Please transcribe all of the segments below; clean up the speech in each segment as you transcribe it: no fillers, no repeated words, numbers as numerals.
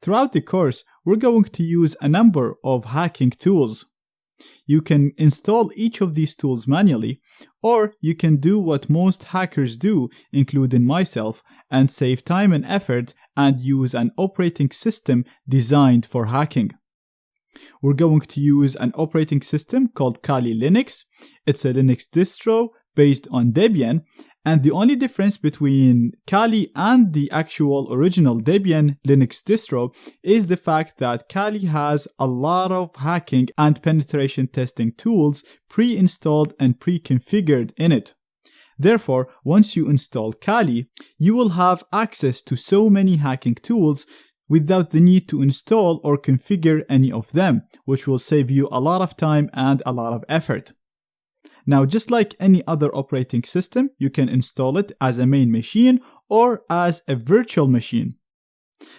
Throughout the course, we're going to use a number of hacking tools. You can install each of these tools manually, or you can do what most hackers do, including myself, and save time and effort and use an operating system designed for hacking. We're going to use an operating system called Kali Linux. It's a Linux distro based on Debian, and the only difference between Kali and the actual original Debian Linux distro is the fact that Kali has a lot of hacking and penetration testing tools pre-installed and pre-configured in it. Therefore, once you install Kali, you will have access to so many hacking tools without the need to install or configure any of them, which will save you a lot of time and a lot of effort. Now, just like any other operating system, you can install it as a main machine or as a virtual machine.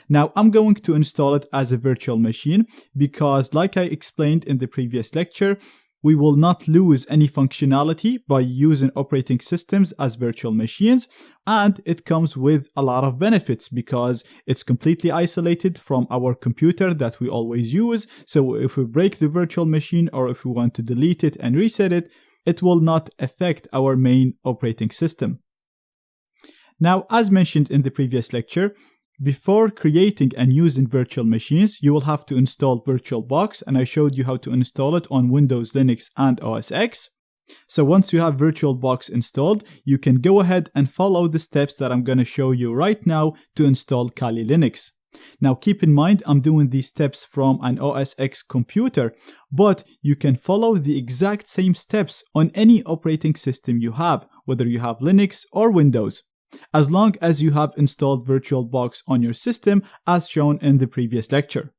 Now, I'm going to install it as a virtual machine because, like I explained in the previous lecture, we will not lose any functionality by using operating systems as virtual machines, and it comes with a lot of benefits because it's completely isolated from our computer that we always use. So if we break the virtual machine or if we want to delete it and reset it, it will not affect our main operating system. Now, as mentioned in the previous lecture, before creating and using virtual machines, you will have to install VirtualBox, and I showed you how to install it on Windows, Linux, and OS X. So once you have VirtualBox installed, you can go ahead and follow the steps that I'm going to show you right now to install Kali Linux. Now keep in mind, I'm doing these steps from an OS X computer, but you can follow the exact same steps on any operating system you have, whether you have Linux or Windows, as long as you have installed VirtualBox on your system as shown in the previous lecture.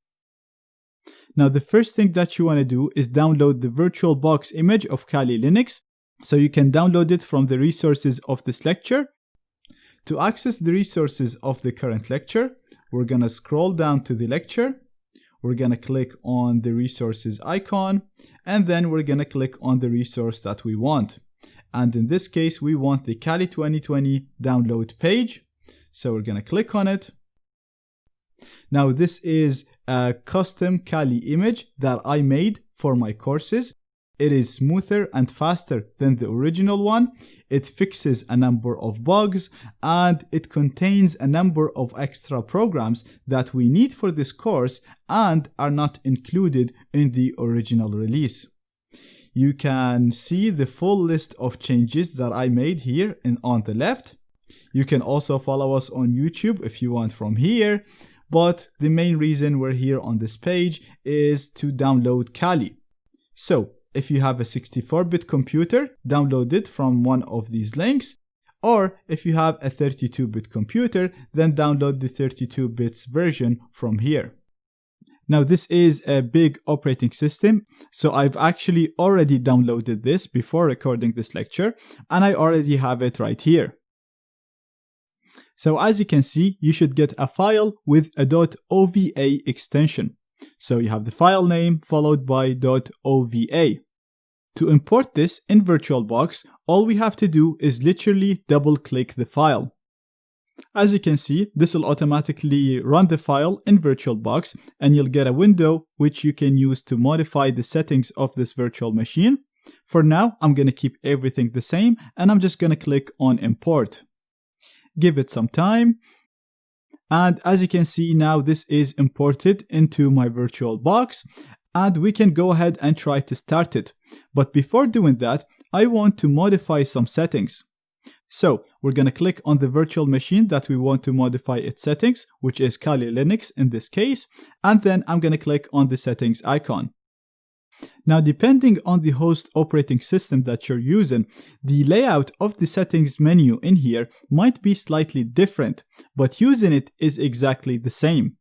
Now the first thing that you want to do is download the VirtualBox image of Kali Linux, so you can download it from the resources of this lecture. To access the resources of the current lecture, we're going to scroll down to the lecture, we're going to click on the resources icon, and then we're going to click on the resource that we want. And in this case, we want the Kali 2020 download page. So we're going to click on it. Now this is a custom Kali image that I made for my courses. It is smoother and faster than the original one. It fixes a number of bugs and it contains a number of extra programs that we need for this course and are not included in the original release. You can see the full list of changes that I made here on the left. You can also follow us on YouTube if you want from here, but the main reason we're here on this page is to download Kali. So if you have a 64-bit computer, download it from one of these links, or if you have a 32-bit computer, then download the 32-bit version from here. Now this is a big operating system, so I've actually already downloaded this before recording this lecture, and I already have it right here. So as you can see, you should get a file with a .ova extension. So you have the file name followed by .ova. To import this in VirtualBox, all we have to do is literally double-click the file. As you can see, this will automatically run the file in VirtualBox, and you'll get a window which you can use to modify the settings of this virtual machine. For now, I'm going to keep everything the same, and I'm just going to click on Import. Give it some time. And as you can see now, this is imported into my VirtualBox, and we can go ahead and try to start it. But before doing that, I want to modify some settings. So we're going to click on the virtual machine that we want to modify its settings, which is Kali Linux in this case, and then I'm going to click on the settings icon. Now, depending on the host operating system that you're using, the layout of the settings menu in here might be slightly different, but using it is exactly the same.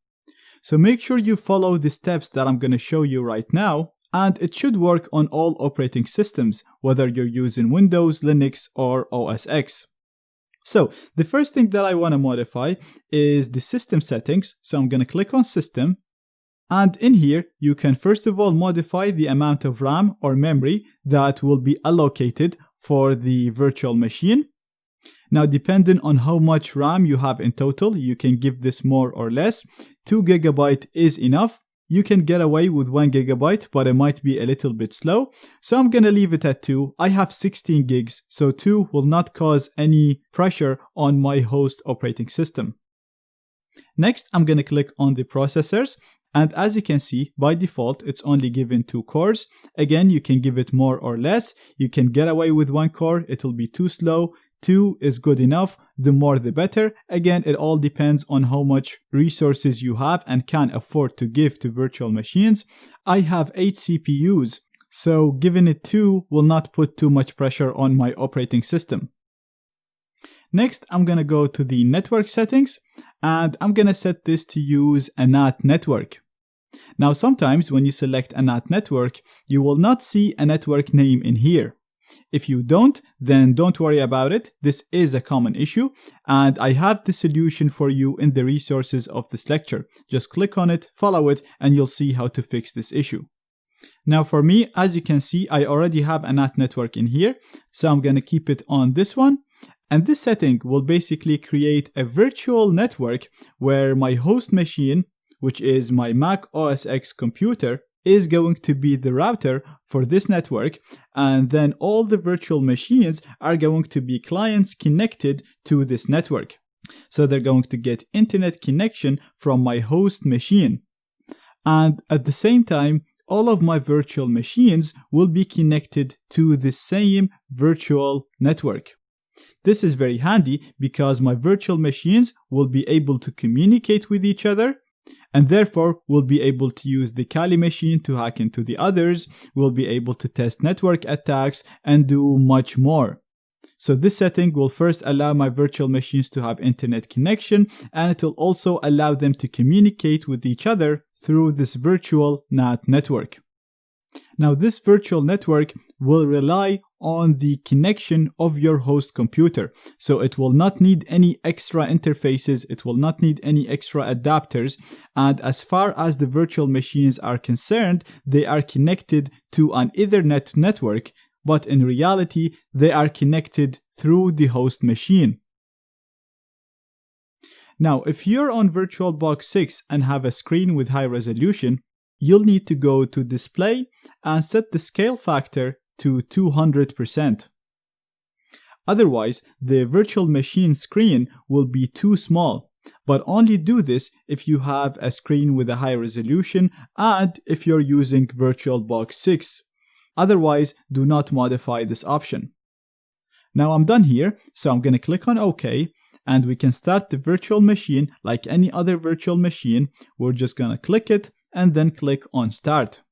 So make sure you follow the steps that I'm going to show you right now, and it should work on all operating systems, whether you're using Windows, Linux, or OS X. So the first thing that I want to modify is the system settings. So I'm going to click on System. And in here, you can first of all modify the amount of RAM or memory that will be allocated for the virtual machine. Now, depending on how much RAM you have in total, you can give this more or less. 2 GB is enough. You can get away with 1 GB, but it might be a little bit slow. So I'm going to leave it at 2. I have 16 gigs, so 2 will not cause any pressure on my host operating system. Next, I'm going to click on the processors. And as you can see, by default, it's only given 2 cores. Again, you can give it more or less. You can get away with 1 core. It'll be too slow. 2 is good enough. The more the better. Again, it all depends on how much resources you have and can afford to give to virtual machines. I have 8 CPUs, so giving it 2 will not put too much pressure on my operating system. Next, I'm going to go to the network settings, and I'm going to set this to use a NAT network. Now, sometimes when you select a NAT network, you will not see a network name in here. If you don't, then don't worry about it. This is a common issue, and I have the solution for you in the resources of this lecture. Just click on it, follow it, and you'll see how to fix this issue. Now for me, as you can see, I already have a NAT network in here, so I'm going to keep it on this one. And this setting will basically create a virtual network where my host machine, which is my Mac OS X computer, is going to be the router for this network, and then all the virtual machines are going to be clients connected to this network. So they're going to get internet connection from my host machine. And at the same time, all of my virtual machines will be connected to the same virtual network. This is very handy because my virtual machines will be able to communicate with each other, and therefore we'll be able to use the Kali machine to hack into the others. We'll be able to test network attacks and do much more. So this setting will first allow my virtual machines to have internet connection, and it will also allow them to communicate with each other through this virtual NAT network. Now this virtual network will rely on the connection of your host computer. So it will not need any extra interfaces, it will not need any extra adapters, and as far as the virtual machines are concerned, they are connected to an Ethernet network, but in reality, they are connected through the host machine. Now, if you're on VirtualBox 6 and have a screen with high resolution, you'll need to go to Display and set the scale factor to 200%. Otherwise, the virtual machine screen will be too small, but only do this if you have a screen with a high resolution and if you're using VirtualBox 6. Otherwise, do not modify this option. Now I'm done here, so I'm going to click on OK, and we can start the virtual machine like any other virtual machine. We're just going to click it and then click on Start.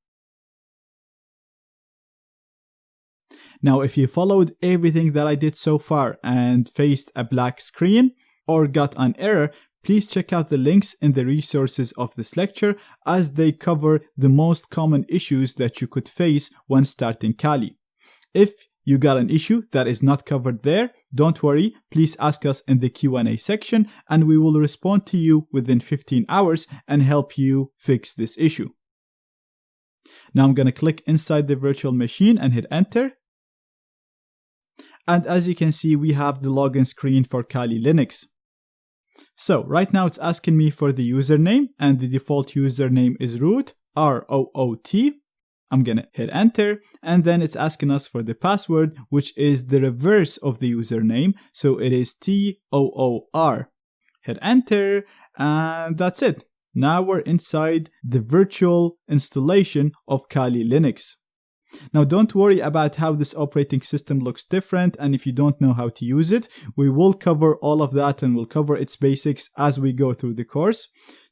Now, if you followed everything that I did so far and faced a black screen or got an error, please check out the links in the resources of this lecture, as they cover the most common issues that you could face when starting Kali. If you got an issue that is not covered there, don't worry, please ask us in the Q&A section and we will respond to you within 15 hours and help you fix this issue. Now I'm going to click inside the virtual machine and hit enter. And as you can see, we have the login screen for Kali Linux. So right now it's asking me for the username, and the default username is root, R-O-O-T. I'm going to hit enter, and then it's asking us for the password, which is the reverse of the username, so it is T-O-O-R. Hit enter, and that's it. Now we're inside the virtual installation of Kali Linux. Now don't worry about how this operating system looks different, and if you don't know how to use it, we will cover all of that and we'll cover its basics as we go through the course.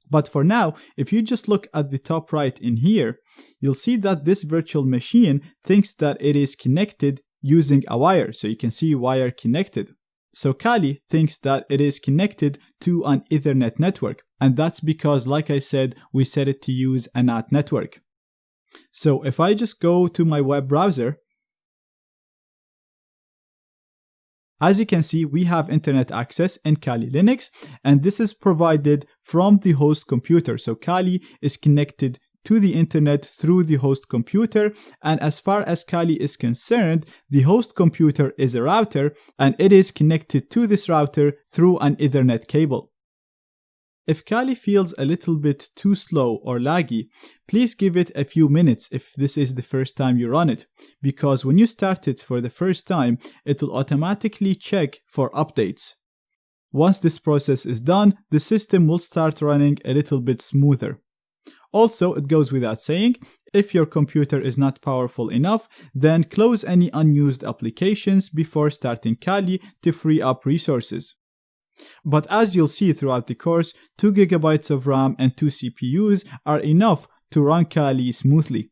But for now, if you just look at the top right in here, you'll see that this virtual machine thinks that it is connected using a wire. So you can see wire connected. So Kali thinks that it is connected to an Ethernet network. And that's because, like I said, we set it to use a NAT network. So if I just go to my web browser, as you can see, we have internet access in Kali Linux, and this is provided from the host computer. So Kali is connected to the internet through the host computer, and as far as Kali is concerned, the host computer is a router and it is connected to this router through an Ethernet cable. If Kali feels a little bit too slow or laggy, please give it a few minutes if this is the first time you run it, because when you start it for the first time, it will automatically check for updates. Once this process is done, the system will start running a little bit smoother. Also, it goes without saying, if your computer is not powerful enough, then close any unused applications before starting Kali to free up resources. But as you'll see throughout the course, 2 GB of RAM and 2 CPUs are enough to run Kali smoothly.